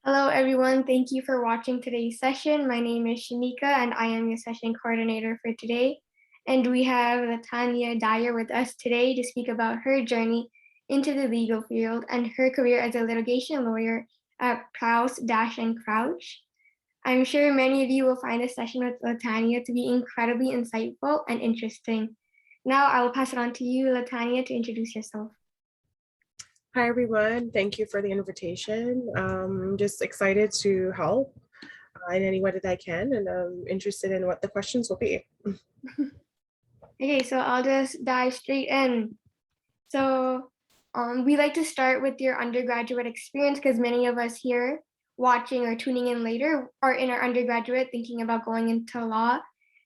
Hello, everyone. Thank you for watching today's session. My name is Shanika, and I am your session coordinator for today. And we have Latania Dyer with us today to speak about her journey into the legal field and her career as a litigation lawyer at Prowse, Dash, and Crouch. I'm sure many of you will find this session with Latania to be incredibly insightful and interesting. Now I will pass it on to you, Latania, to introduce yourself. Hi, everyone. Thank you for the invitation. I'm just excited to help in any way that I can, and I'm interested in what the questions will be. Okay, so I'll just dive straight in. So we like to start with your undergraduate experience because many of us here watching or tuning in later are in our undergraduate thinking about going into law.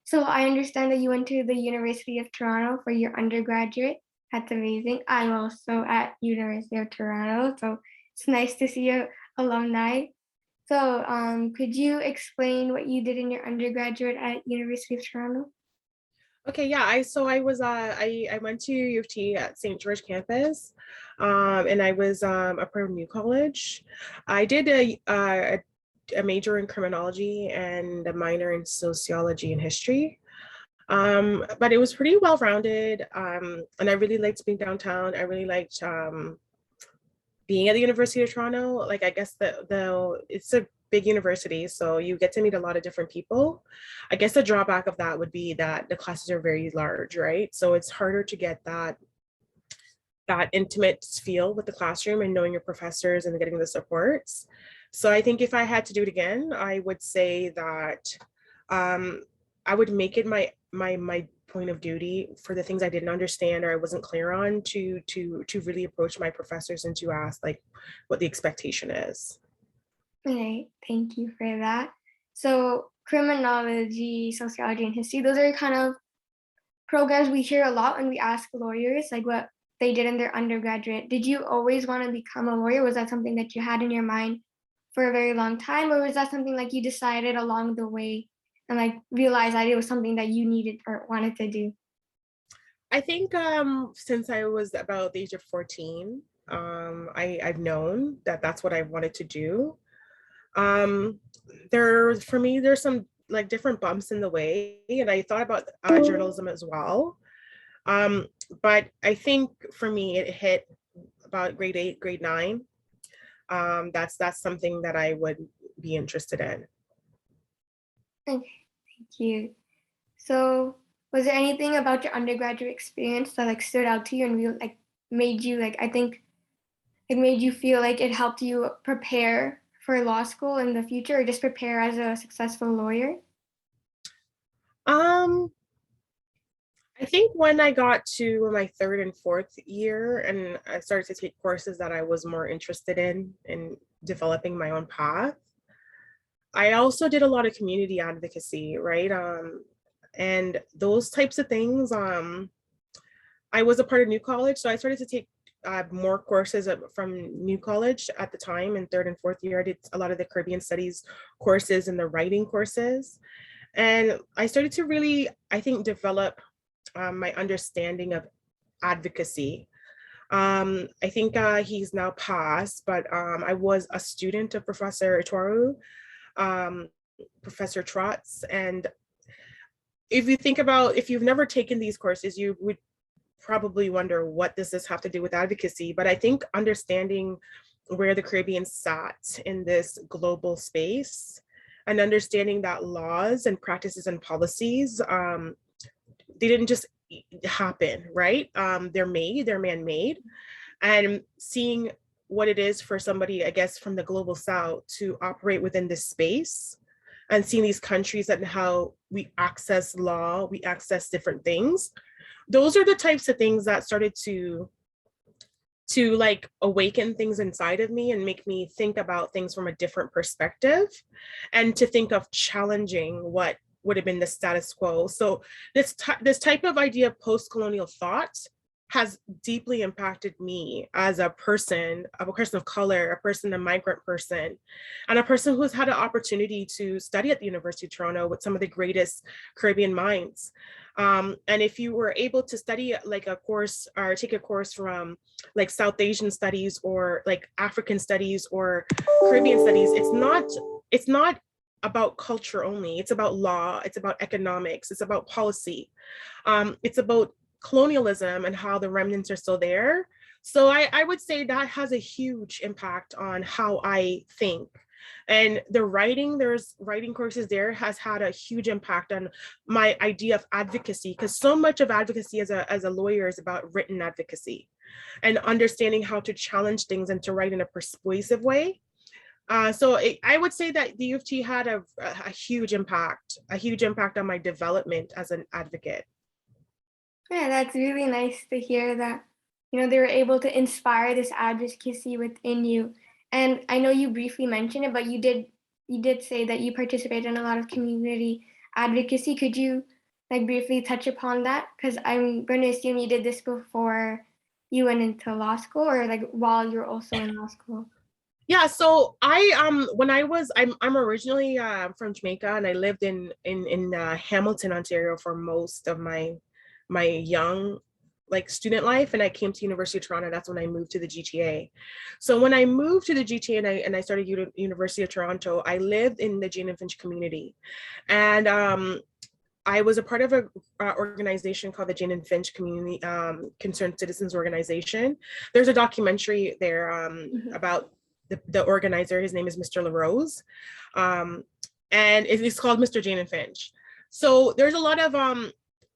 So I understand that you went to the University of Toronto for your undergraduate. That's amazing. I'm also at University of Toronto, so it's nice to see a alumni. So could you explain what you did in your undergraduate at University of Toronto? Okay, yeah. I went to U of T at St. George campus, and I was a part of New College. I did a major in criminology and a minor in sociology and history. But it was pretty well rounded, and I really liked being downtown. I really liked being at the University of Toronto. Like, I guess the it's a big university, so you get to meet a lot of different people. I guess the drawback of that would be that the classes are very large, right? So it's harder to get that intimate feel with the classroom and knowing your professors and getting the supports. So I think if I had to do it again, I would say that um, I would make it my point of duty for the things I didn't understand or I wasn't clear on to really approach my professors and to ask like what the expectation is. Okay, thank you for that. So criminology, sociology, and history, those are kind of programs we hear a lot when we ask lawyers, like what they did in their undergraduate. Did you always want to become a lawyer? Was that something that you had in your mind for a very long time? Or was that something like you decided along the way and like realized that it was something that you needed or wanted to do? I think since I was about the age of 14, I've known that that's what I wanted to do. Um, for me, there's some like different bumps in the way, and I thought about journalism as well. Um, but I think for me, it hit about grade 8, grade 9. That's something that I would be interested in. Okay, thank you. So was there anything about your undergraduate experience that like stood out to you and really like made you like I think it made you feel like it helped you prepare for law school in the future or just prepare as a successful lawyer? Um, I think when I got to my third and fourth year and I started to take courses that I was more interested in developing my own path, I also did a lot of community advocacy, right? And those types of things. I was a part of New College, so I started to take more courses from New College at the time in third and fourth year. I did a lot of the Caribbean Studies courses and the writing courses. And I started to really, I think, develop my understanding of advocacy. I think he's now passed, but I was a student of Professor Itoru, um, Professor Trotz. And if you think about, if you've never taken these courses, you would probably wonder what does this have to do with advocacy? But I think understanding where the Caribbean sat in this global space and understanding that laws and practices and policies, they didn't just happen, right? They're man-made. And seeing what it is for somebody, I guess, from the global south to operate within this space and seeing these countries and how we access law, we access different things. Those are the types of things that started to like awaken things inside of me and make me think about things from a different perspective and to think of challenging what would have been the status quo. So this type of idea of post-colonial thought has deeply impacted me as a person of color, a person, a migrant person, and a person who's had an opportunity to study at the University of Toronto with some of the greatest Caribbean minds. And if you were able to study like a course or take a course from like South Asian studies or like African studies or Caribbean studies, it's not about culture only. It's about law, it's about economics, it's about policy, it's about colonialism and how the remnants are still there. So I would say that has a huge impact on how I think. And there's writing courses there has had a huge impact on my idea of advocacy, because so much of advocacy as a lawyer is about written advocacy and understanding how to challenge things and to write in a persuasive way. I would say that the U of T had a huge impact on my development as an advocate. Yeah, that's really nice to hear that, they were able to inspire this advocacy within you. And I know you briefly mentioned it, but you did say that you participate in a lot of community advocacy. Could you like briefly touch upon that? Because I'm going to assume you did this before you went into law school or like while you're also in law school. Yeah, so I when I was I'm originally from Jamaica, and I lived in Hamilton, Ontario for most of my young like student life, and I came to University of Toronto. That's when I moved to the GTA. So when I moved to the GTA and I started University of Toronto, I lived in the Jane and Finch community, and I was a part of a organization called the Jane and Finch Community Concerned Citizens Organization. There's a documentary there Mhm. about the organizer. His name is Mr. LaRose, um, and it's called Mr. Jane and Finch. So there's a lot of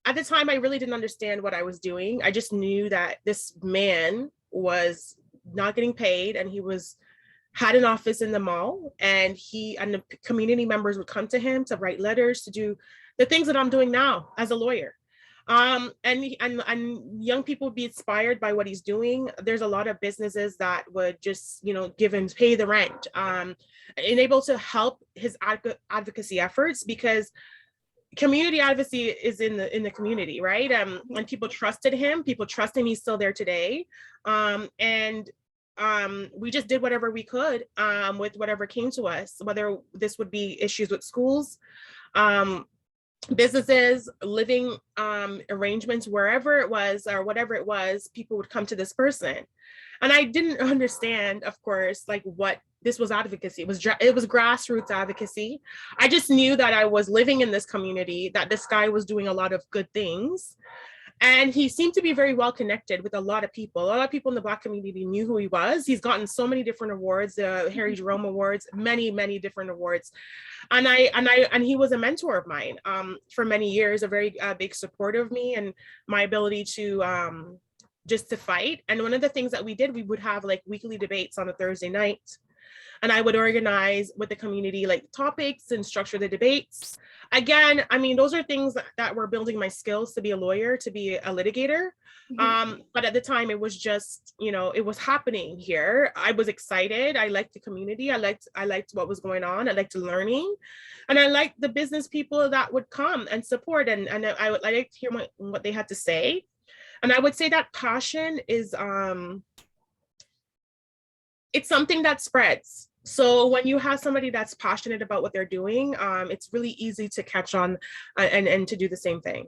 at the time I really didn't understand what I was doing. I just knew that this man was not getting paid, and he was had an office in the mall, and the community members would come to him to write letters, to do the things that I'm doing now as a lawyer. And young people would be inspired by what he's doing. There's a lot of businesses that would just give him pay the rent, and able to help his advocacy efforts, because community advocacy is in the community, right? And people trust him, he's still there today. And we just did whatever we could with whatever came to us, whether this would be issues with schools, um, businesses, living arrangements, wherever it was or whatever it was, people would come to this person. And I didn't understand, of course, like what this was advocacy. It was grassroots advocacy. I just knew that I was living in this community, that this guy was doing a lot of good things, and he seemed to be very well connected with a lot of people. A lot of people in the Black community knew who he was. He's gotten so many different awards, Harry Jerome Awards, many different awards. And he was a mentor of mine for many years, a very big supporter of me and my ability to just to fight. And one of the things that we did, we would have like weekly debates on a Thursday night, and I would organize with the community like topics and structure the debates. Again, I mean, those are things that were building my skills to be a lawyer, to be a litigator. Mhm. But at the time, it was just, it was happening here. I was excited. I liked the community. I liked what was going on. I liked learning, and I liked the business people that would come and support. And I liked to hear what they had to say. And I would say that passion is it's something that spreads. So when you have somebody that's passionate about what they're doing, it's really easy to catch on and to do the same thing.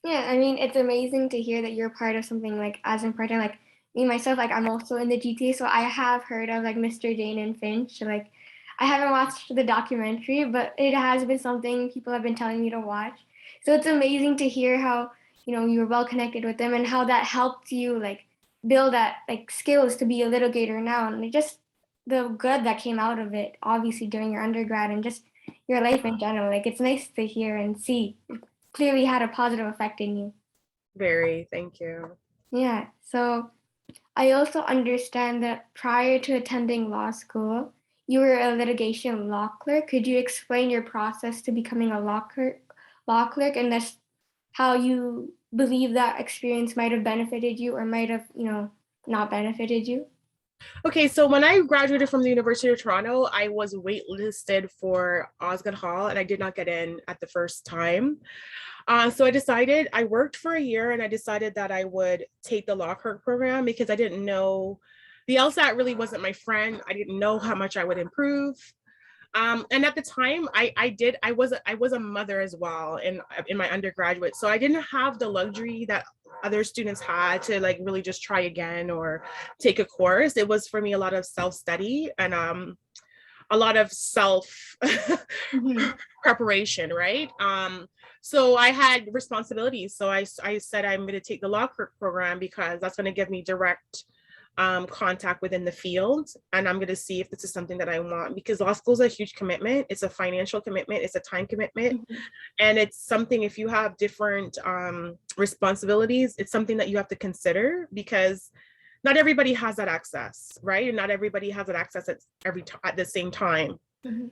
Yeah, I mean, it's amazing to hear that you're part of something like as important. Like me myself, like I'm also in the GTA, so I have heard of like Mr. Jane and Finch. Like I haven't watched the documentary, but it has been something people have been telling me to watch. So it's amazing to hear how, you were well connected with them and how that helped you like build that like skills to be a litigator now and like, just the good that came out of it, obviously during your undergrad and just your life in general. Like it's nice to hear and see clearly had a positive effect in you. Very, thank you. Yeah. So I also understand that prior to attending law school, you were a litigation law clerk. Could you explain your process to becoming a law clerk and that's how you believe that experience might have benefited you or might have, not benefited you? Okay, so when I graduated from the University of Toronto, I was waitlisted for Osgoode Hall, and I did not get in at the first time. So I worked for a year, and I decided that I would take the law clerk program because I didn't know the LSAT really wasn't my friend. I didn't know how much I would improve. And at the time, I was a mother as well in my undergraduate, so I didn't have the luxury that other students had to like really just try again or take a course. It was for me a lot of self study and a lot of self Mhm. preparation, right? So I had responsibilities. So I said I'm going to take the law program because that's going to give me direct contact within the field. And I'm going to see if this is something that I want, because law school is a huge commitment. It's a financial commitment, it's a time commitment. Mhm. And it's something, if you have different responsibilities, it's something that you have to consider because not everybody has that access, right? And not everybody has that access at the same time. Mhm.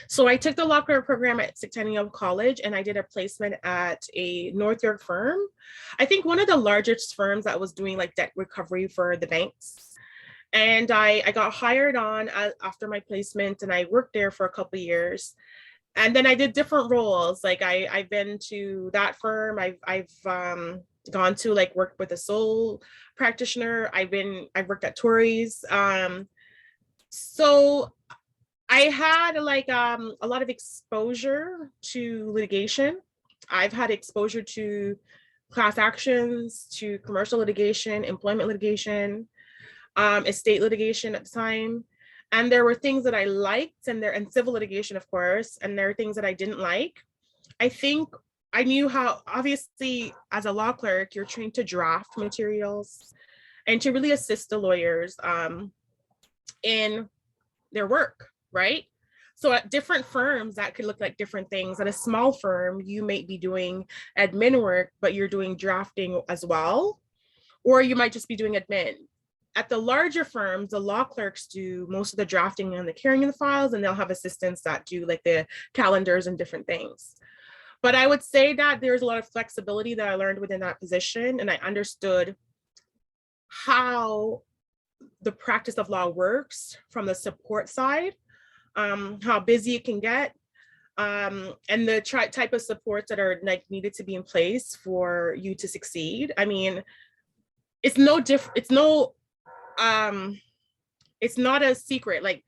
So I took the law clerk program at Centennial College and I did a placement at a North York firm. I think one of the largest firms that was doing like debt recovery for the banks. And I got hired on after my placement and I worked there for a couple of years. And then I did different roles. Like I've been to that firm. I've gone to like work with a sole practitioner. I've worked at Tories. So I had like a lot of exposure to litigation. I've had exposure to class actions, to commercial litigation, employment litigation, estate litigation at the time. And there were things that I liked and civil litigation, of course, and there are things that I didn't like. I think I knew how, obviously, as a law clerk, you're trained to draft materials and to really assist the lawyers in their work, right? So at different firms, that could look like different things. At a small firm, you may be doing admin work, but you're doing drafting as well, or you might just be doing admin. At the larger firms, the law clerks do most of the drafting and the carrying of the files, and they'll have assistants that do like the calendars and different things. But I would say that there's a lot of flexibility that I learned within that position, and I understood how the practice of law works from the support side, how busy it can get, and the type of supports that are like needed to be in place for you to succeed. I mean, it's no different. Um, it's not a secret. Like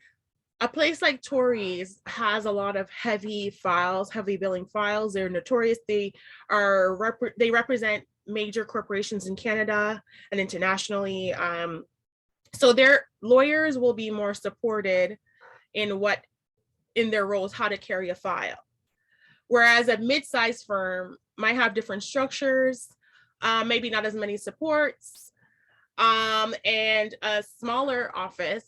a place like Tories has a lot of heavy files, heavy billing files. They're notorious. They represent major corporations in Canada and internationally. So their lawyers will be more supported in their roles, how to carry a file. Whereas a mid-sized firm might have different structures, maybe not as many supports, and a smaller office,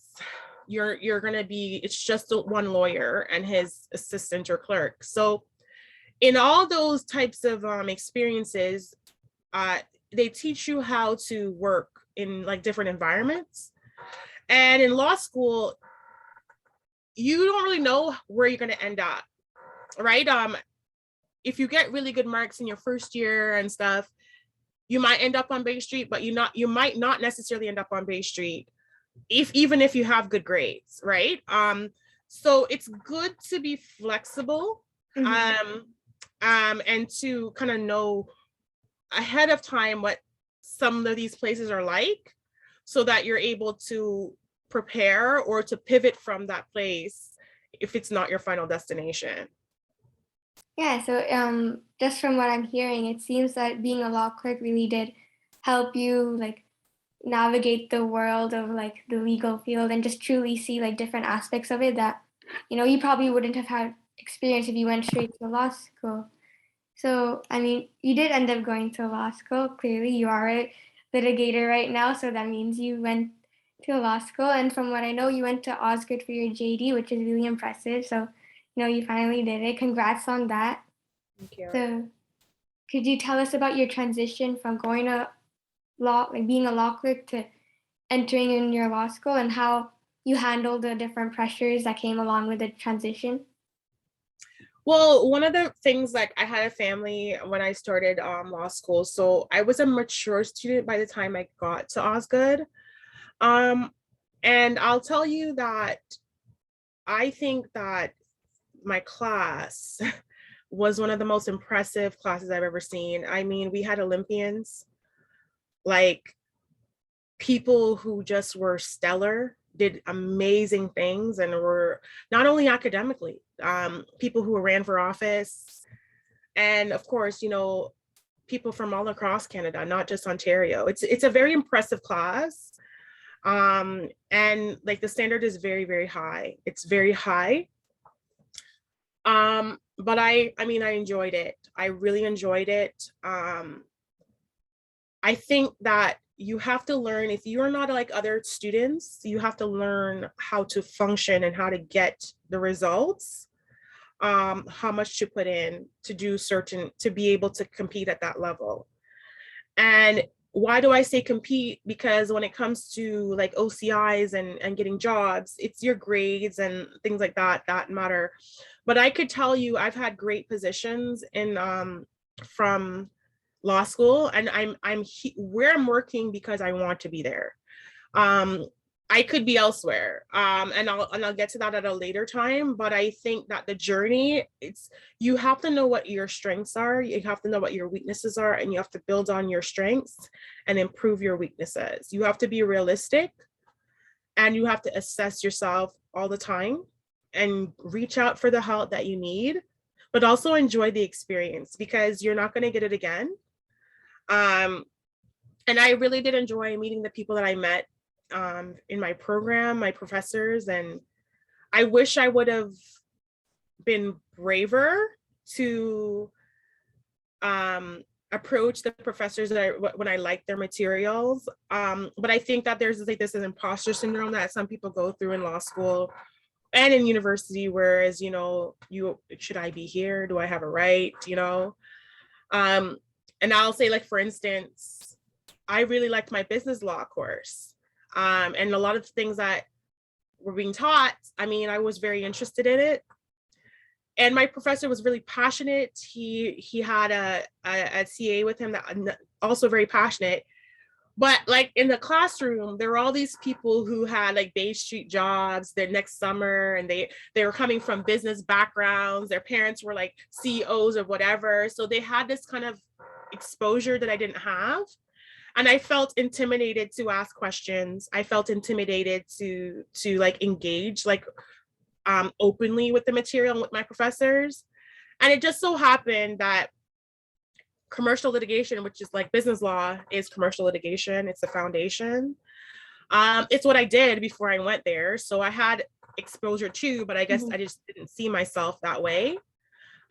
you're gonna be, it's just one lawyer and his assistant or clerk. So in all those types of experiences, they teach you how to work in like different environments. And in law school, you don't really know where you're going to end up, right? If you get really good marks in your first year and stuff, you might end up on Bay Street, but you might not necessarily end up on Bay Street even if you have good grades, right? So it's good to be flexible, Mhm. and to kind of know ahead of time what some of these places are like, so that you're able to prepare or to pivot from that place if it's not your final destination. Yeah, so just from what I'm hearing, it seems that being a law clerk really did help you like navigate the world of like the legal field and just truly see like different aspects of it that you probably wouldn't have had experience if you went straight to law school. So, I mean, you did end up going to law school. Clearly, you are a litigator right now, so that means you went to law school. And from what I know, you went to Osgood for your JD, which is really impressive. So, you finally did it. Congrats on that. Thank you. So, could you tell us about your transition from going to law, like being a law clerk, to entering in your law school and how you handled the different pressures that came along with the transition? Well, one of the things, like I had a family when I started law school, so I was a mature student by the time I got to Osgood. Um, and I'll tell you that I think that my class was one of the most impressive classes I've ever seen. I mean, we had Olympians, like people who just were stellar. did amazing things and were not only academically, people who ran for office, and of course, people from all across Canada, not just Ontario. It's a very impressive class. And like the standard is very, very high. It's very high. But I mean, I enjoyed it. I really enjoyed it. I think that you have to learn, if you're not like other students, you have to learn how to function and how to get the results, how much to put in to do certain, to be able to compete at that level. And why do I say compete? Because when it comes to like OCIs and getting jobs, it's your grades and things like that that matter. But I could tell you, I've had great positions in from law school, and where I'm working because I want to be there. Um, I could be elsewhere, and I'll get to that at a later time. But I think that the journey, you have to know what your strengths are, you have to know what your weaknesses are, and you have to build on your strengths and improve your weaknesses. You have to be realistic, and you have to assess yourself all the time, and reach out for the help that you need, but also enjoy the experience because you're not going to get it again. And I really did enjoy meeting the people that I met in my program, my professors, and I wish I would have been braver to approach the professors when I liked their materials. But I think that there's like this imposter syndrome that some people go through in law school and in university, whereas, should I be here? Do I have a right? And I'll say, like, for instance, I really liked my business law course. And a lot of things that were being taught, I mean, I was very interested in it. And my professor was really passionate. He had a CA with him that also very passionate. But like in the classroom, there were all these people who had like Bay Street jobs their next summer, and they were coming from business backgrounds. Their parents were like CEOs or whatever. So they had this kind of exposure that I didn't have. And I felt intimidated to ask questions. I felt intimidated to like engage like openly with the material and with my professors. And it just so happened that commercial litigation, which is like business law, is commercial litigation. It's the foundation. It's what I did before I went there. So I had exposure too, but I guess I just didn't see myself that way.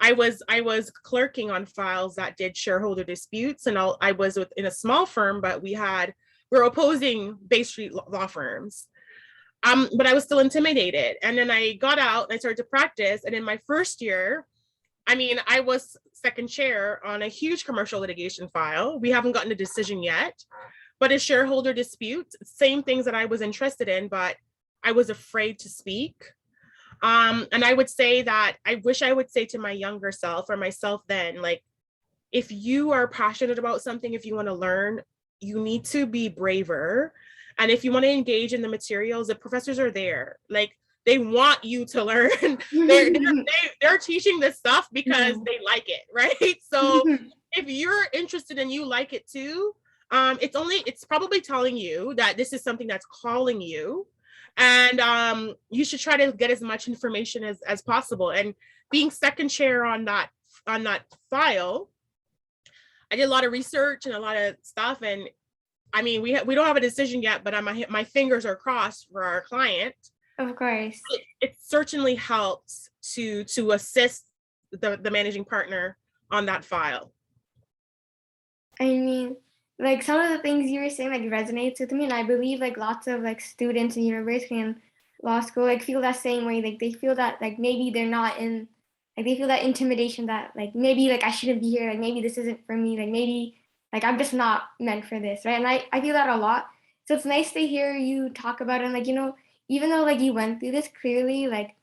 I was clerking on files that did shareholder disputes, and I was in a small firm, but we're opposing Bay Street law firms. But I was still intimidated. And then I got out and I started to practice. And in my first year, I mean, I was second chair on a huge commercial litigation file. We haven't gotten a decision yet, but a shareholder dispute, same things that I was interested in, but I was afraid to speak. And I would say that I wish I would say to my younger self or myself then, like, if you are passionate about something, if you want to learn, you need to be braver. And if you want to engage in the materials, the professors are there. Like, they want you to learn. they're teaching this stuff because they like it, right? So if you're interested and you like it too, it's probably telling you that this is something that's calling you. And you should try to get as much information as possible. And being second chair on that file, I did a lot of research and a lot of stuff. And I mean, we don't have a decision yet, but my fingers are crossed for our client. Of course. It certainly helps to assist the managing partner on that file. I mean, like some of the things you were saying like resonates with me, and I believe like lots of like students in university and law school like feel that same way. Like they feel that like maybe they're not in, like they feel that intimidation that like maybe like I shouldn't be here, like maybe this isn't for me, like maybe like I'm just not meant for this, right? And I feel that a lot. So it's nice to hear you talk about it, and like even though like you went through this, clearly like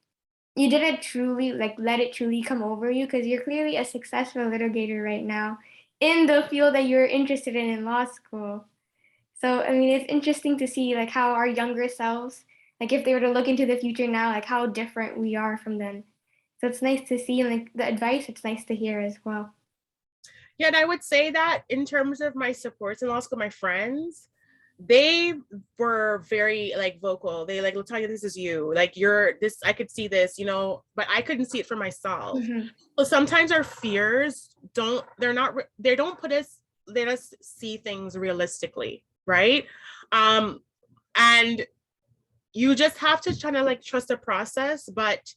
you didn't truly like let it truly come over you, because you're clearly a successful litigator right now in the field that you're interested in law school. So I mean, it's interesting to see like how our younger selves, like if they were to look into the future now, like how different we are from then. So it's nice to see, and like the advice, it's nice to hear as well. Yeah, and I would say that in terms of my supports in law school, my friends, they were very like vocal. They like, Latanya, this is you. Like you're this, I could see this, but I couldn't see it for myself. Mhm. So sometimes our fears they don't let us see things realistically, right? And you just have to kind of like trust the process. But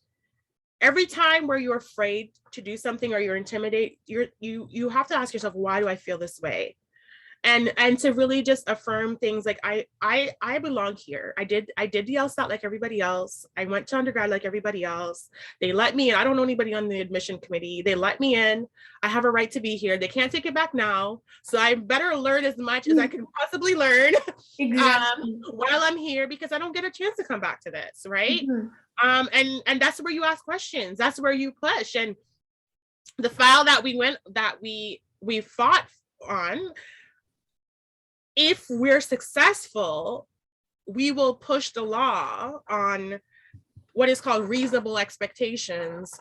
every time where you're afraid to do something or you're intimidated, you have to ask yourself, why do I feel this way? And to really just affirm things like I belong here. I did the LSAT like everybody else. I went to undergrad like everybody else. They let me in. I don't know anybody on the admission committee. They let me in. I have a right to be here. They can't take it back now. So I better learn as much as I can possibly learn Exactly. while I'm here, because I don't get a chance to come back to this, right? Mhm. And that's where you ask questions. That's where you push. And the file that we fought on, if we're successful, we will push the law on what is called reasonable expectations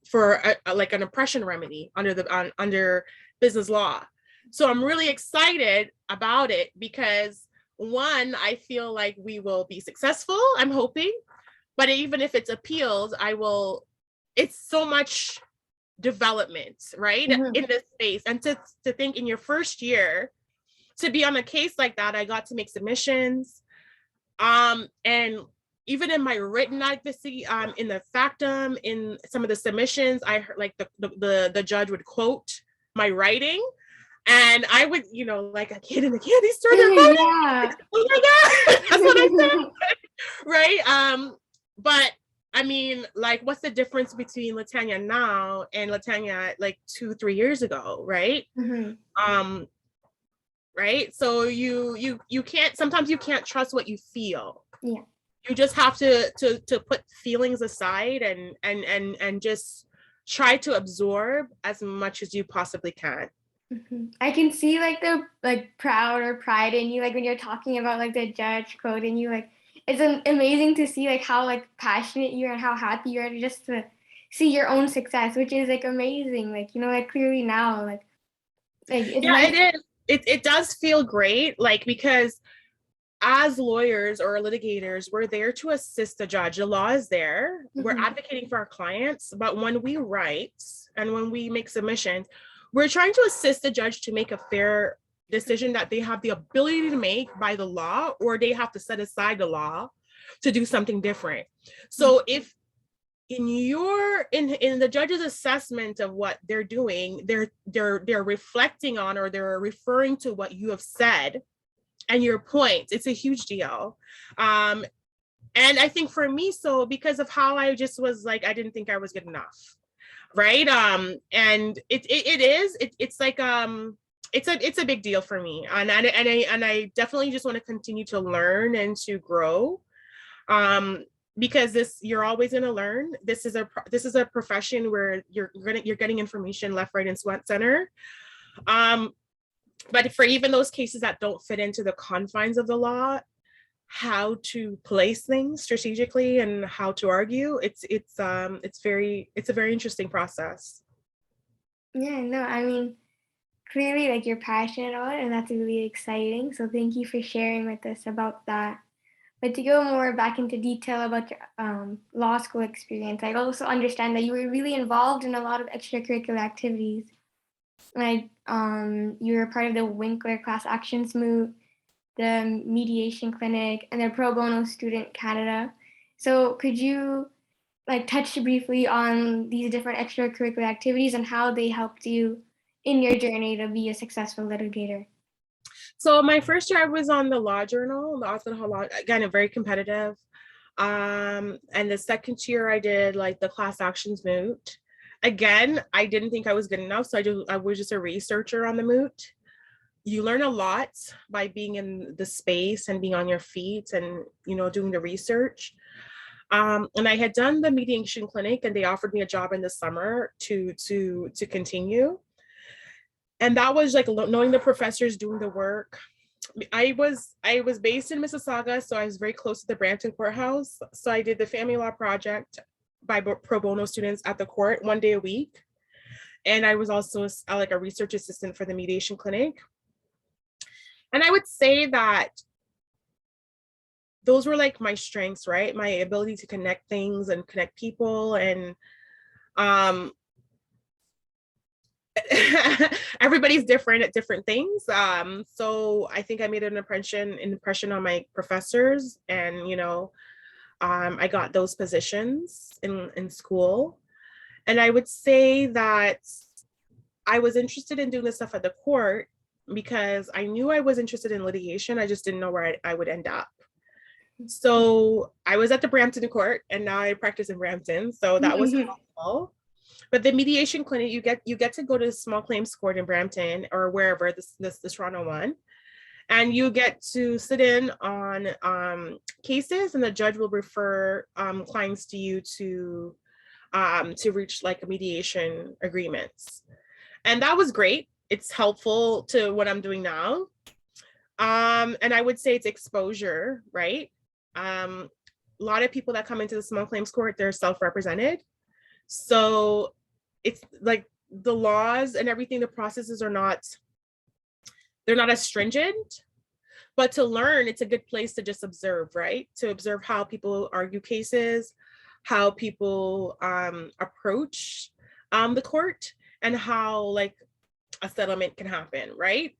for like an oppression remedy under business law. So I'm really excited about it because, one, I feel like we will be successful. I'm hoping, but even if it's appealed, it's so much development, right, Mhm. in this space. And to think in your first year to be on a case like that, I got to make submissions. And even in my written advocacy, in the factum, in some of the submissions, I heard like the judge would quote my writing. And I would, like a kid in the candy store, they're quoting. Yeah. Oh my God, that's what I said, right? But I mean, like, what's the difference between Latanya now and Latanya like 2-3 years ago, right? Mhm. Um, right? So you can't, sometimes you can't trust what you feel. Yeah. You just have to put feelings aside and just try to absorb as much as you possibly can. Mhm. I can see like the like proud or pride in you, like when you're talking about like the judge quoting you. Like it's amazing to see like how like passionate you are and how happy you are just to see your own success, which is like amazing. Like like clearly now, like it's Yeah, nice. it is. It does feel great, like, because as lawyers or litigators, we're there to assist the judge. The law is there. We're Mhm. advocating for our clients. But when we write and when we make submissions, we're trying to assist the judge to make a fair decision that they have the ability to make by the law, or they have to set aside the law to do something different. So if in the judge's assessment of what they're doing, they're reflecting on, or they're referring to what you have said and your points, it's a huge deal. And I think for me, so because of how I just was like, I didn't think I was good enough, right? And it's like it's a big deal for me, and I definitely just want to continue to learn and to grow, um because you're always going to learn. This is a profession where you're getting information left, right, and center. um but for even those cases that don't fit into the confines of the law, how to place things strategically and how to argue, it's a very interesting process. Yeah, no, I mean, clearly like you're passionate about it and that's really exciting. So thank you for sharing with us about that. But to go more back into detail about your law school experience, I also understand that you were really involved in a lot of extracurricular activities. Like you were part of the Winkler Class Actions Moot, the Mediation Clinic, and the Pro Bono Student Canada. So could you like touch briefly on these different extracurricular activities and how they helped you in your journey to be a successful litigator? So my first year I was on the law journal, the Austin Hall Law, again, very competitive. And the second year I did like the class actions moot. Again, I didn't think I was good enough, so I was just a researcher on the moot. You learn a lot by being in the space and being on your feet and doing the research. And I had done the mediation clinic, and they offered me a job in the summer to continue. And that was like knowing the professors, doing the work. I was based in Mississauga, so I was very close to the Brampton courthouse. So I did the family law project by pro bono students at the court 1 day a week, and I was also like a research assistant for the mediation clinic. And I would say that those were like my strengths, right? My ability to connect things and connect people, and um everybody's different at different things. So I think I made an impression on my professors, and I got those positions in school. And I would say that I was interested in doing this stuff at the court because I knew I was interested in litigation. I just didn't know where I would end up. So I was at the Brampton court, and now I practice in Brampton. So that was helpful. But the mediation clinic, you get to go to the small claims court in Brampton or wherever, this Toronto one, and you get to sit in on cases, and the judge will refer clients to you to reach like a mediation agreements. And that was great. It's helpful to what I'm doing now. And I would say it's exposure, right? A lot of people that come into the small claims court, they're self-represented. So it's like the laws and everything, the processes they're not as stringent, but to learn, it's a good place to just observe, right? To observe how people argue cases, how people approach the court, and how like a settlement can happen, right?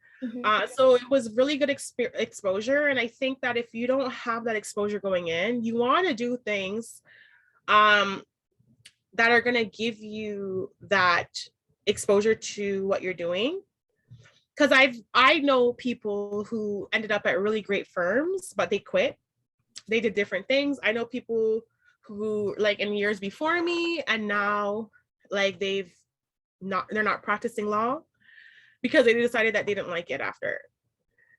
So it was really good exposure. And I think that if you don't have that exposure going in, you want to do things that are going to give you that exposure to what you're doing. Because I know people who ended up at really great firms, but they quit. They did different things. I know people who like in years before me, and now like they're not practicing law because they decided that they didn't like it after.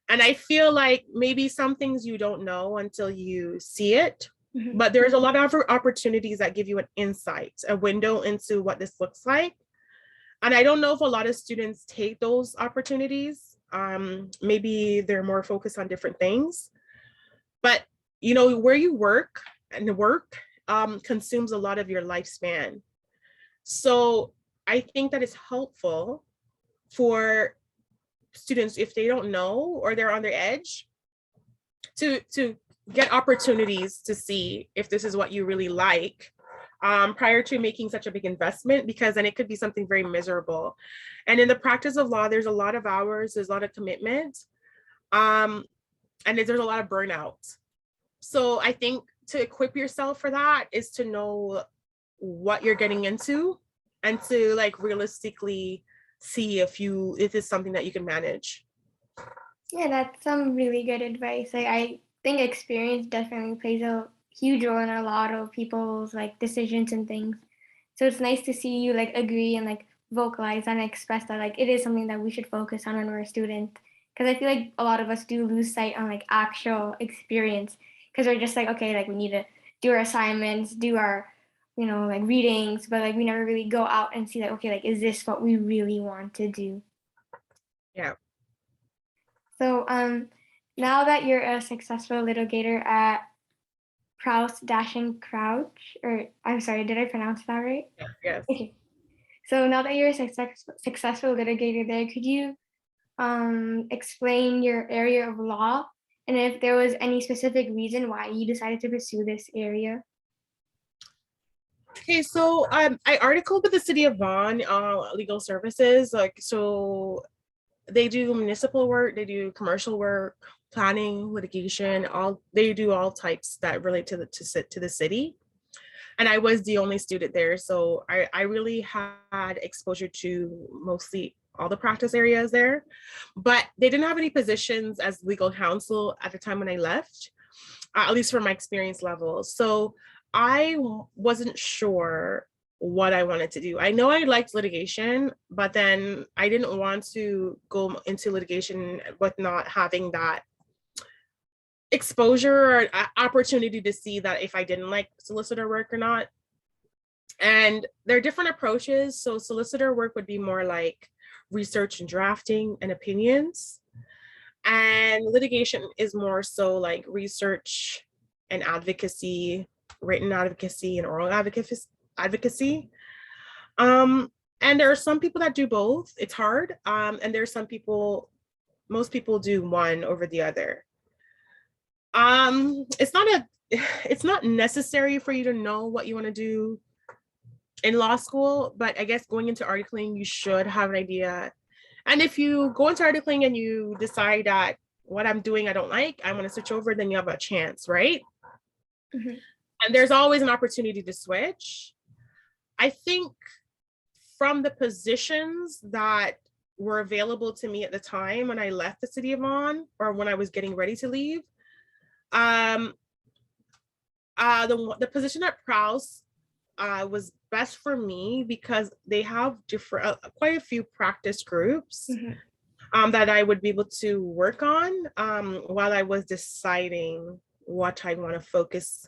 And I feel like maybe some things you don't know until you see it, but there's a lot of opportunities that give you an insight, a window into what this looks like. And I don't know if a lot of students take those opportunities. Maybe they're more focused on different things, but where you work, and the work consumes a lot of your lifespan. So I think that it's helpful for students, if they don't know or they're on their edge, to get opportunities to see if this is what you really like prior to making such a big investment, because then it could be something very miserable. And in the practice of law, there's a lot of hours, there's a lot of commitment, and there's a lot of burnout. So I think to equip yourself for that is to know what you're getting into, and to like realistically see if it's something that you can manage. Yeah, that's some really good advice. I think experience definitely plays a huge role in a lot of people's like decisions and things. So it's nice to see you like agree and like vocalize and express that like it is something that we should focus on when we're a student. Because I feel like a lot of us do lose sight on like actual experience because we're just like, okay, like we need to do our assignments, do our, like readings, but like we never really go out and see like, okay, like is this what we really want to do? Yeah. So now that you're a successful litigator at Proust Dashing Crouch, or I'm sorry, did I pronounce that right? Yes. Okay. So now that you're a successful litigator there, could you explain your area of law and if there was any specific reason why you decided to pursue this area? Okay, so I articled with the city of Vaughan legal services. Like, so they do municipal work, they do commercial work, planning, litigation, they do all types that relate to the city. And I was the only student there, so I really had exposure to mostly all the practice areas there, but they didn't have any positions as legal counsel at the time when I left, at least for my experience level. So I wasn't sure what I wanted to do. I know I liked litigation, but then I didn't want to go into litigation with not having that exposure or opportunity to see that if I didn't like solicitor work or not. And there are different approaches. So solicitor work would be more like research and drafting and opinions. And litigation is more so like research and advocacy, written advocacy and oral advocacy. And there are some people that do both. It's hard. And there's most people do one over the other. It's not it's not necessary for you to know what you want to do in law school, but I guess going into articling, you should have an idea. And if you go into articling and you decide that what I'm doing I don't like, I want to switch over, then you have a chance, right? Mm-hmm. And there's always an opportunity to switch. I think from the positions that were available to me at the time when I left the city of Vaughan, or when I was getting ready to leave, um, the position at Prowse was best for me because they have different, quite a few practice groups Mm-hmm. that I would be able to work on while I was deciding what I want to focus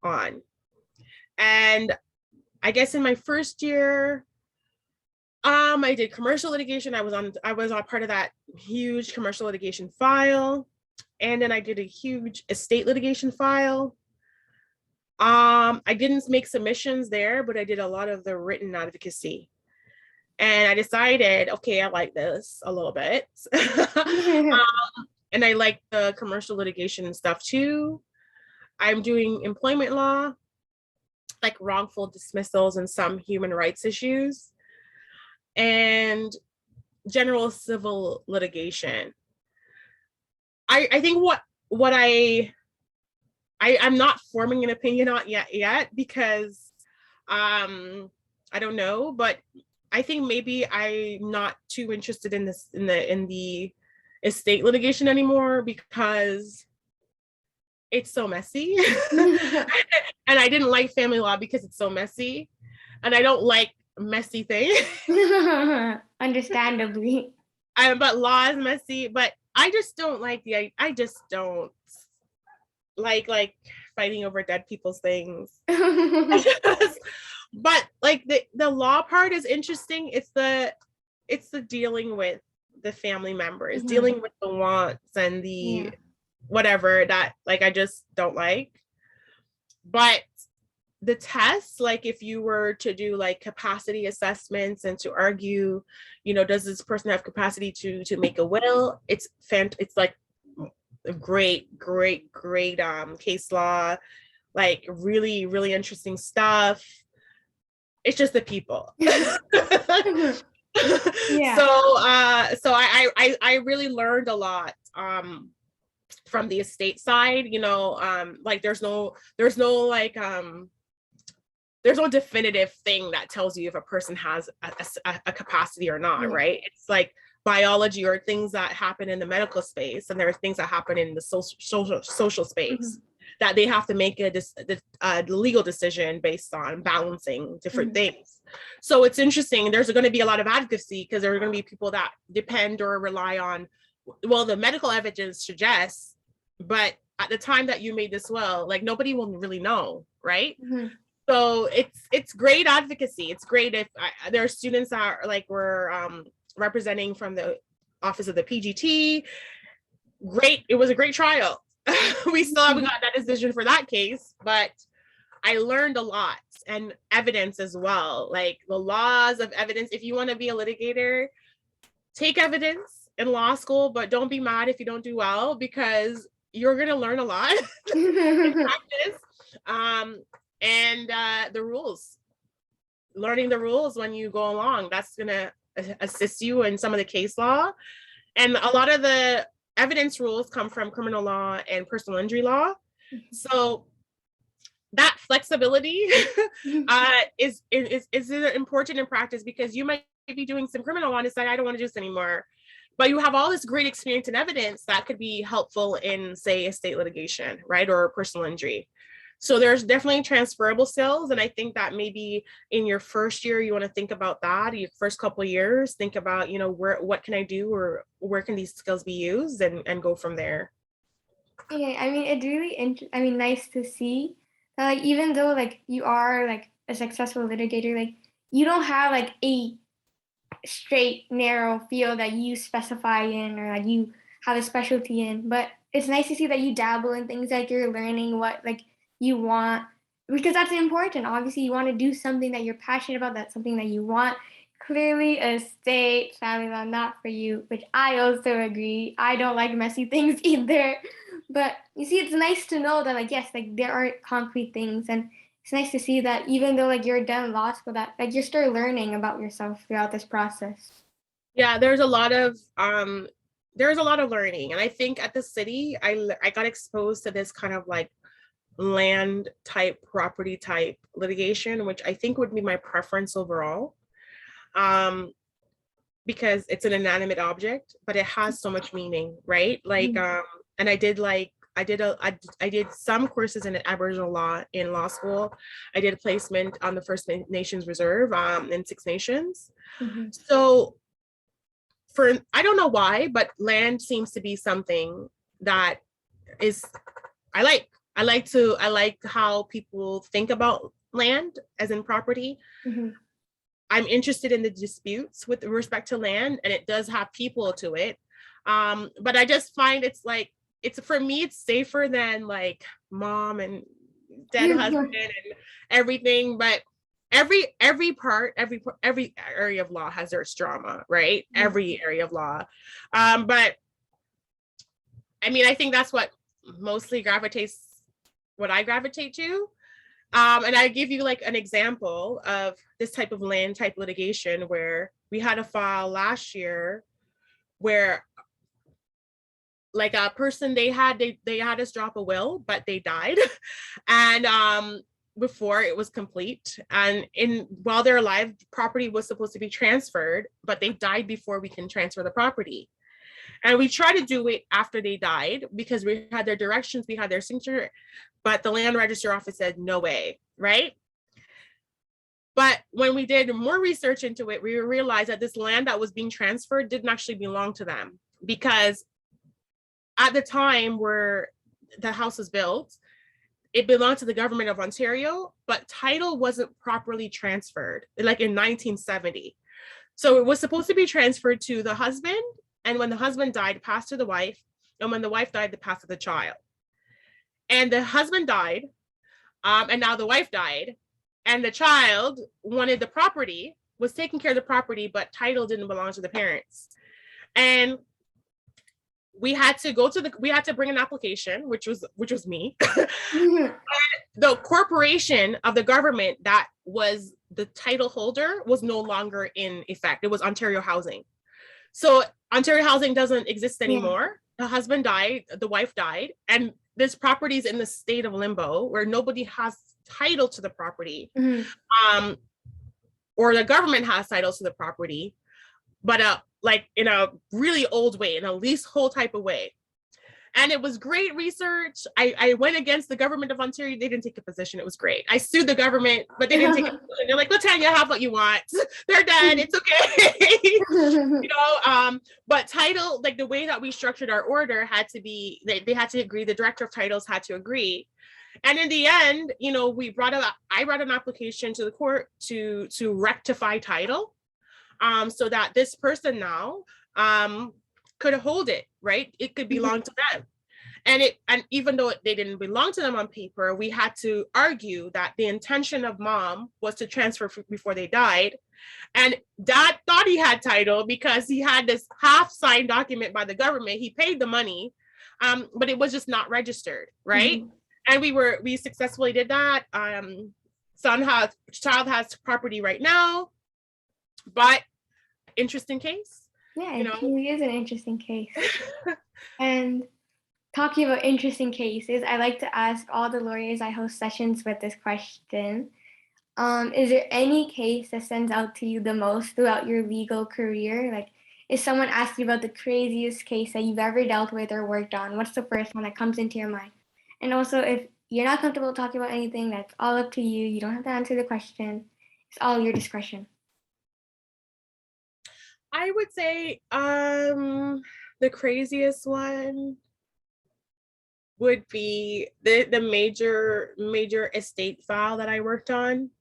on. And I guess in my first year, I did commercial litigation. I was on part of that huge commercial litigation file. And then I did a huge estate litigation file. I didn't make submissions there, but I did a lot of the written advocacy. And I decided, okay, I like this a little bit. And I like the commercial litigation and stuff too. I'm doing employment law, like wrongful dismissals and some human rights issues, and general civil litigation. I think what I'm not forming an opinion on yet because I don't know, but I think maybe I'm not too interested in this in the estate litigation anymore because it's so messy. And I didn't like family law because it's so messy. And I don't like messy things. Understandably. But law is messy. But I just don't like I just don't like fighting over dead people's things. But like the law part is interesting. It's the dealing with the family members, Mm-hmm. dealing with the wants and the whatever that like I just don't like. But the tests, like if you were to do like capacity assessments and to argue, does this person have capacity to make a will? It's like a great case law, like really really interesting stuff. It's just the people. Yeah. So I really learned a lot from the estate side, like there's no like there's no definitive thing that tells you if a person has a capacity or not, right? It's like biology or things that happen in the medical space, and there are things that happen in the social space that they have to make a legal decision based on balancing different things. So it's interesting. There's going to be a lot of advocacy because there are going to be people that depend or rely on, well, the medical evidence suggests, but at the time that you made this will, like nobody will really know, right? So it's great advocacy. It's great if there are students that are like we're representing from the office of the PGT. Great, it was a great trial. We still haven't got that decision for that case, but I learned a lot, and evidence as well, like the laws of evidence. If you want to be a litigator, take evidence in law school, but don't be mad if you don't do well because you're going to learn a lot in practice. And the rules, learning the rules when you go along, that's going to assist you in some of the case law. And a lot of the evidence rules come from criminal law and personal injury law. So that flexibility is important in practice because you might be doing some criminal law and decide, I don't want to do this anymore. But you have all this great experience and evidence that could be helpful in, say, estate litigation, right? Or personal injury. So there's definitely transferable skills. And I think that maybe in your first year, you want to think about that. Your first couple of years, think about, what can I do or where can these skills be used and go from there. Okay, I mean, it's really nice to see that, like, even though, like, you are, like, a successful litigator, like, you don't have, like, a straight, narrow field that you specify in or that you have a specialty in, but it's nice to see that you dabble in things like you're learning what, like, you want, because that's important. Obviously, you want to do something that you're passionate about, that's something that you want. Clearly, estate, family law, not for you, which I also agree. I don't like messy things either. But you see, it's nice to know that, like, yes, like there are concrete things, and it's nice to see that even though like you're done law school, that like you're still learning about yourself throughout this process. Yeah, there's a lot of learning, and I think at the city, I got exposed to this kind of like land type, property type litigation, which I think would be my preference overall. Um, because it's an inanimate object, but it has so much meaning, right? Like, Mhm. and I did some courses in Aboriginal law in law school. I did a placement on the First Nations Reserve in Six Nations. Mhm. So for I don't know why, but land seems to be something that is I like. I like how people think about land as in property. Mhm. I'm interested in the disputes with respect to land, and it does have people to it. But I just find it's like it's for me, it's safer than like mom and dead husband and everything. But every area of law has their drama, right? Every area of law. But I mean, I think that's what mostly gravitates what I gravitate to. And I give you like an example of this type of land type litigation where we had a file last year where like a person they had us drop a will, but they died. And before it was complete. And in while they're alive, property was supposed to be transferred, but they died before we can transfer the property. And we tried to do it after they died because we had their directions, we had their signature, but the land register office said no way, right? But when we did more research into it, we realized that this land that was being transferred didn't actually belong to them because at the time where the house was built, it belonged to the government of Ontario, but title wasn't properly transferred, like in 1970. So it was supposed to be transferred to the husband, and when the husband died, it passed to the wife, and when the wife died, it passed to the child. And the husband died, and now the wife died, and the child wanted the property, was taking care of the property, but title didn't belong to the parents. And we had to bring an application, which was me. Mhm. The corporation of the government that was the title holder was no longer in effect. It was Ontario Housing. So Ontario Housing doesn't exist Yeah. anymore. The husband died, the wife died, and this property is in the state of limbo where nobody has title to the property. Mhm. Um, or the government has title to the property, but like in a really old way, in a leasehold type of way. And it was great research. I went against the government of Ontario. They didn't take a position. It was great. I sued the government, but they didn't take a position. They're like, Latania, have what you want. They're dead. It's okay. But title, like the way that we structured our order had to be, they had to agree. The director of titles had to agree. And in the end, I brought an application to the court to rectify title, so that this person now could hold it, right? It could belong to them. And even though they didn't belong to them on paper, we had to argue that the intention of mom was to transfer before they died. And dad thought he had title because he had this half signed document by the government. He paid the money, but it was just not registered, right? Mhm. And we successfully did that. Child has property right now, but interesting case, Yeah, you it know. truly is an interesting case. And talking about interesting cases, I like to ask all the lawyers I host sessions with this question. Is there any case that stands out to you the most throughout your legal career? Like, if someone asks you about the craziest case that you've ever dealt with or worked on, what's the first one that comes into your mind? And also, if you're not comfortable talking about anything, that's all up to you. You don't have to answer the question. It's all your discretion. I would say the craziest one would be the major estate file that I worked on.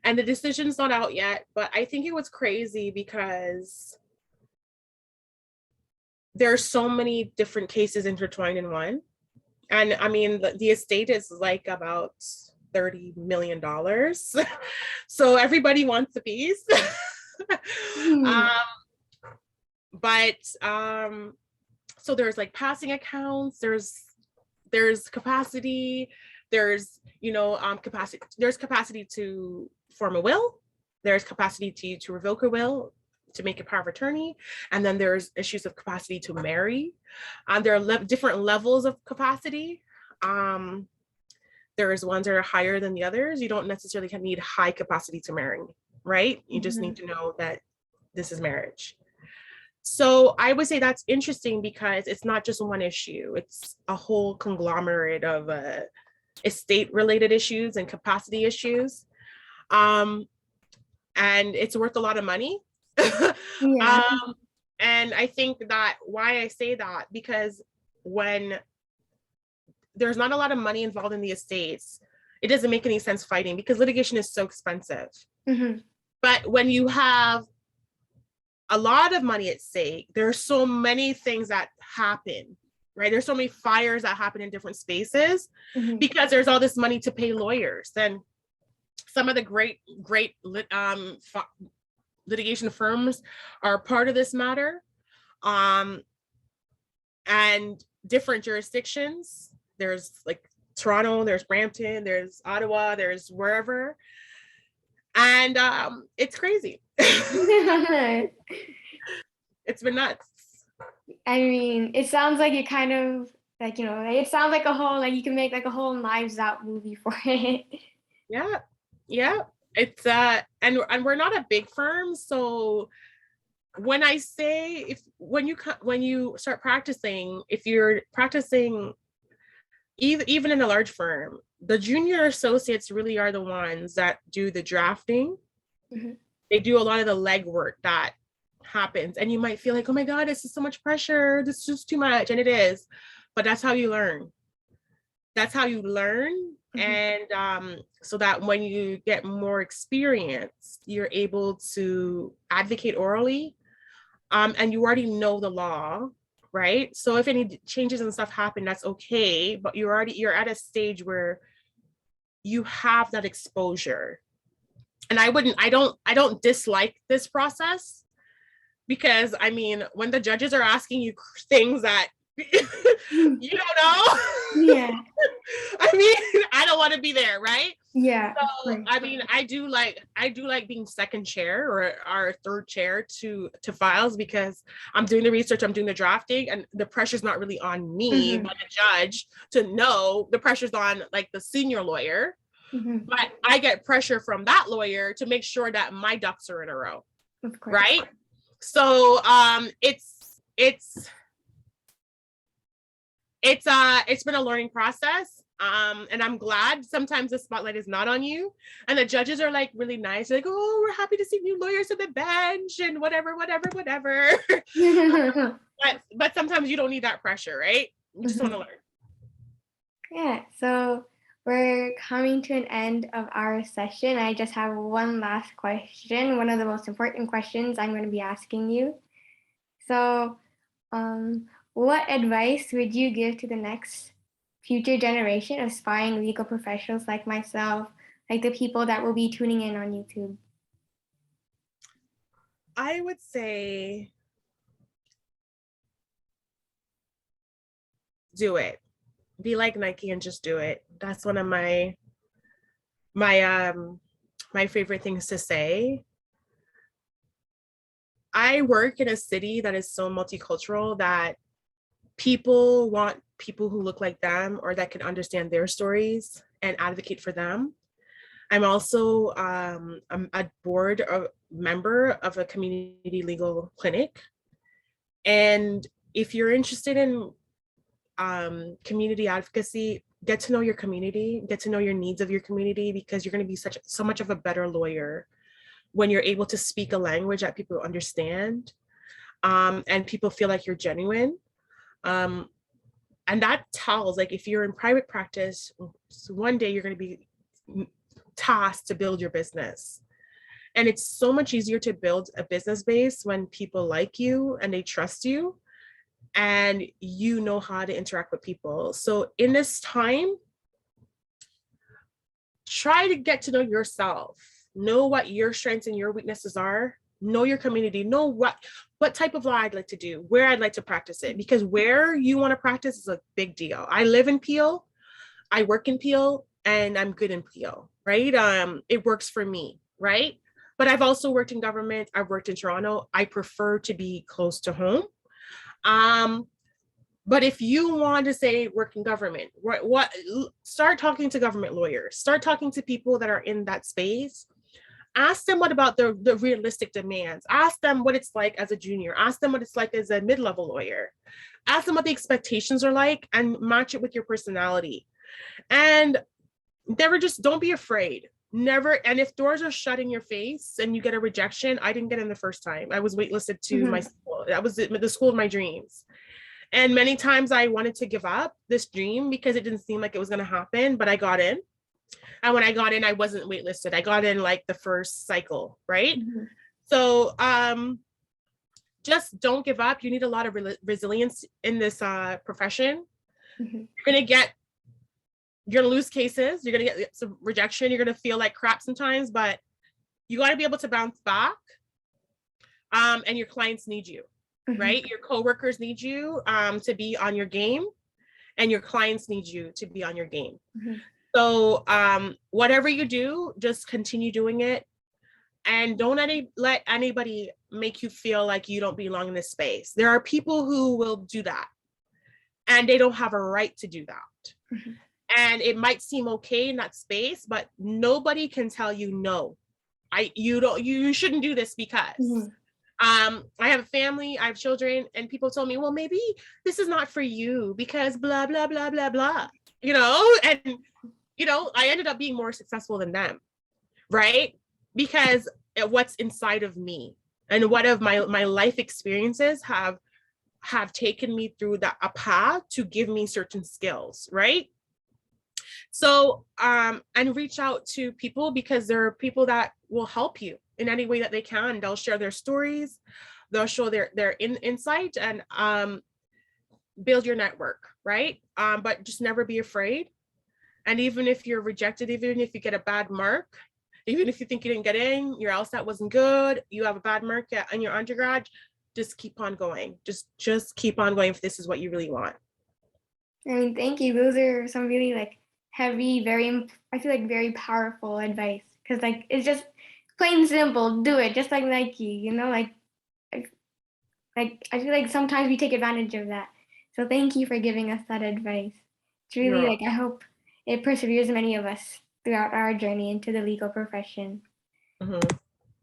And the decision's not out yet, but I think it was crazy because there are so many different cases intertwined in one. And I mean, the estate is like about $30 million. So everybody wants a piece. Hmm. um, but so there's like passing accounts, there's there's capacity, there's, capacity, there's capacity to form a will, there's capacity to revoke a will, to make a power of attorney, and then there's issues of capacity to marry. There are different levels of capacity. There's ones that are higher than the others. You don't necessarily need high capacity to marry, right? You just need to know that this is marriage. So I would say that's interesting because it's not just one issue. It's a whole conglomerate of estate related issues and capacity issues. And it's worth a lot of money. Yeah. And I think that why I say that, because when there's not a lot of money involved in the estates, it doesn't make any sense fighting because litigation is so expensive. But when you have a lot of money at stake, there are so many things that happen, right? There's so many fires that happen in different spaces because there's all this money to pay lawyers. Then some of the great litigation firms are part of this matter. And different jurisdictions, there's like Toronto, there's Brampton, there's Ottawa, there's wherever. And it's crazy. It's been nuts. I mean, it sounds like it kind of like, it sounds like a whole, like you can make like a whole Knives Out movie for it. Yeah. It's and we're not a big firm, so when I say when you start practicing, if you're practicing even in a large firm, the junior associates really are the ones that do the drafting. They do a lot of the legwork that happens, and you might feel like, oh my god, this is so much pressure, this is just too much, and it is, but that's how you learn. And so that when you get more experience, you're able to advocate orally, and you already know the law, right? So if any changes and stuff happen, that's okay, but you're at a stage where you have that exposure. And I don't dislike this process, because I mean, when the judges are asking you things that you don't know, Yeah. I mean, I don't want to be there, right? Yeah. So I mean, I do like being second chair or third chair to files, because I'm doing the research, I'm doing the drafting, and the pressure's not really on me but the judge to know. The pressure's on like the senior lawyer, but I get pressure from that lawyer to make sure that my ducks are in a row, right? So it's been a learning process. And I'm glad sometimes the spotlight is not on you, and the judges are like really nice, like, oh, we're happy to see new lawyers at the bench and whatever. But sometimes you don't need that pressure, right? You just want to learn. Yeah, so we're coming to an end of our session. I just have one last question, one of the most important questions I'm going to be asking you. So what advice would you give to the next future generation of aspiring legal professionals like myself, like the people that will be tuning in on YouTube? I would say do it. Be like Nike and just do it. That's one of my favorite things to say. I work in a city that is so multicultural that people want people who look like them or that can understand their stories and advocate for them. I'm also I'm a board member of a community legal clinic. And if you're interested in community advocacy, get to know your community, get to know your needs of your community, because you're going to be so much of a better lawyer when you're able to speak a language that people understand, and people feel like you're genuine. And that tells, like, if you're in private practice, one day you're going to be tasked to build your business. And it's so much easier to build a business base when people like you and they trust you and you know how to interact with people. So in this time, try to get to know yourself, know what your strengths and your weaknesses are, know your community, know what type of law I'd like to do, where I'd like to practice it, because where you want to practice is a big deal. I live in Peel, I work in Peel, and I'm good in Peel, right? It works for me, right? But I've also worked in government. I've worked in Toronto. I prefer to be close to home. Um, but if you want to say work in government, what start talking to government lawyers, start talking to people that are in that space. Ask them what about the realistic demands. Ask them what it's like as a junior. Ask them what it's like as a mid-level lawyer. Ask them what the expectations are like and match it with your personality. And never just don't be afraid. Never. And if doors are shut in your face and you get a rejection, I didn't get in the first time. I was waitlisted to my school. That was the school of my dreams. And many times I wanted to give up this dream because it didn't seem like it was going to happen, but I got in. And when I got in, I wasn't waitlisted. I got in like the first cycle, right? So just don't give up. You need a lot of resilience in this profession. You're gonna lose cases. You're gonna get some rejection. You're gonna feel like crap sometimes, but you got to be able to bounce back. And your clients need you, right? Your coworkers need you to be on your game, and your clients need you to be on your game. So whatever you do, just continue doing it, and don't let anybody make you feel like you don't belong in this space. There are people who will do that, and they don't have a right to do that. And it might seem okay in that space, but nobody can tell you no. You shouldn't do this because I have a family, I have children, and people told me, well, maybe this is not for you because blah blah blah blah blah. And I ended up being more successful than them, right? Because what's inside of me and what of my life experiences have taken me through a path to give me certain skills, right? So and reach out to people, because there are people that will help you in any way that they can. They'll share their stories, they'll show their insight, and build your network, right? But just never be afraid. And even if you're rejected, even if you get a bad mark, even if you think you didn't get in, your LSAT wasn't good, you have a bad mark in your undergrad, just keep on going. Just keep on going if this is what you really want. I mean, thank you. Those are some really heavy, I feel like very powerful advice, because it's just plain simple. Do it, just like Nike. I feel like sometimes we take advantage of that. So thank you for giving us that advice. It's really I hope it perseveres many of us throughout our journey into the legal profession.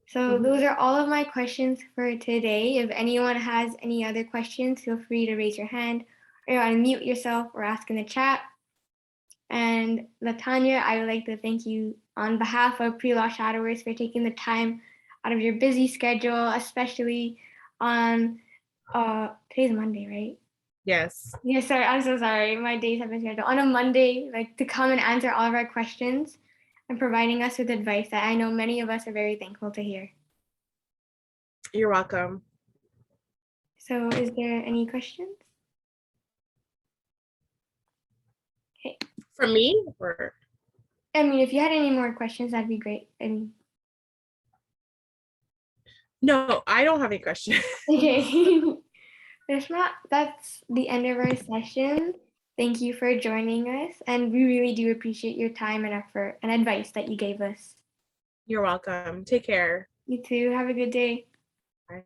So those are all of my questions for today. If anyone has any other questions, feel free to raise your hand or unmute yourself or ask in the chat. And Latania, I would like to thank you on behalf of Pre-Law Shadowers for taking the time out of your busy schedule, especially on today's Monday, right? Yes. Yes, sorry. I'm so sorry. My days have been scheduled. On a Monday, to come and answer all of our questions and providing us with advice that I know many of us are very thankful to hear. You're welcome. So is there any questions? Okay. For me? Or? I mean, if you had any more questions, that'd be great. No, I don't have any questions. Okay. If not, that's the end of our session. Thank you for joining us, and we really do appreciate your time and effort and advice that you gave us. You're welcome. Take care. You too. Have a good day. Bye.